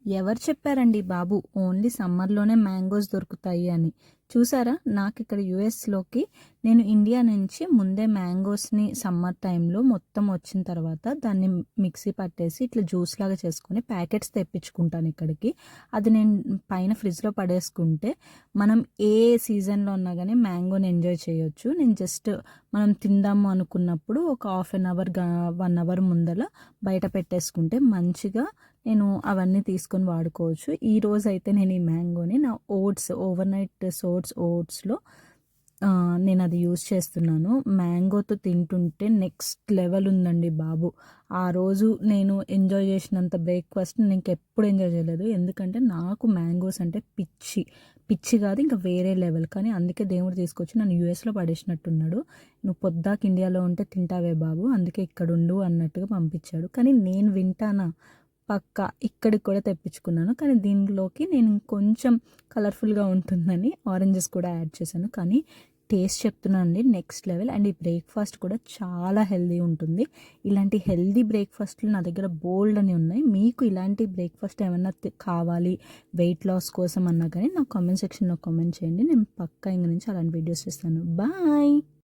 ఎవరు చెప్పారండి బాబు only సమ్మర్‌లోనే mangoes దొరుకుతాయి అని. చూసారా నాకిక్కడ యూఎస్‌లోకి నేను ఇండియా నుంచి ముందే మ్యాంగోస్‌ని సమ్మర్ టైంలో మొత్తం వచ్చిన తర్వాత దాన్ని మిక్సీ పట్టేసి ఇట్లా జ్యూస్ లాగా చేసుకొని ప్యాకెట్స్ తెప్పించుకుంటాను ఇక్కడికి. అది నేను పైన ఫ్రిడ్జ్‌లో పడేసుకుంటే మనం ఏ సీజన్‌లో ఉన్నా గానీ మ్యాంగోని ఎంజాయ్ చేయొచ్చు. నేను జస్ట్ మనం తిందాము అనుకున్నప్పుడు ఒక హాఫ్ అన్ అవర్ 1 అవర్ ముందల బయట పెట్టేసుకుంటే మంచిగా నేను అవన్నీ తీసుకొని వాడుకోవచ్చు. ఈరోజైతే నేను ఈ మ్యాంగోని నా ఓవర్‌నైట్ ఓట్స్‌లో నేను అది యూజ్ చేస్తున్నాను. మ్యాంగోతో తింటుంటే నెక్స్ట్ లెవెల్ ఉందండి బాబు. ఆ రోజు నేను ఎంజాయ్ చేసినంత బ్రేక్‌ఫాస్ట్ నేను ఇంకెప్పుడు ఎంజాయ్ చేయలేదు. ఎందుకంటే నాకు మ్యాంగోస్ అంటే పిచ్చి. పిచ్చి కాదు ఇంకా వేరే లెవెల్. కానీ అందుకే దేవుడు తీసుకొచ్చి నన్ను యూఎస్‌లో పడేసినట్టున్నాడు. "నువ్వు పొద్దాక ఇండియాలో ఉంటే తింటావే బాబు, అందుకే ఇక్కడుండు" అన్నట్టుగా పంపించాడు. కానీ నేను వింటానా? పక్కా ఇక్కడికి కూడా తెప్పించుకున్నాను. కానీ దీనిలోకి నేను ఇంకొంచెం కలర్‌ఫుల్‌గా ఉంటుందని ఆరెంజెస్ కూడా యాడ్ చేశాను. కానీ టేస్ట్ చెప్తున్నానండి నెక్స్ట్ లెవెల్. అండ్ ఈ బ్రేక్‌ఫాస్ట్ కూడా చాలా హెల్తీ ఉంటుంది. ఇలాంటి హెల్తీ బ్రేక్‌ఫాస్ట్‌లు నా దగ్గర బోలెడన్ని ఉన్నాయి. మీకు ఇలాంటి బ్రేక్‌ఫాస్ట్ ఏమన్నా కావాలి వెయిట్ లాస్ కోసం అన్నా కానీ నాకు కామెంట్ సెక్షన్‌లో కామెంట్ చేయండి. నేను పక్కా ఇంక నుంచి అలాంటి వీడియోస్ చేస్తాను. బాయ్.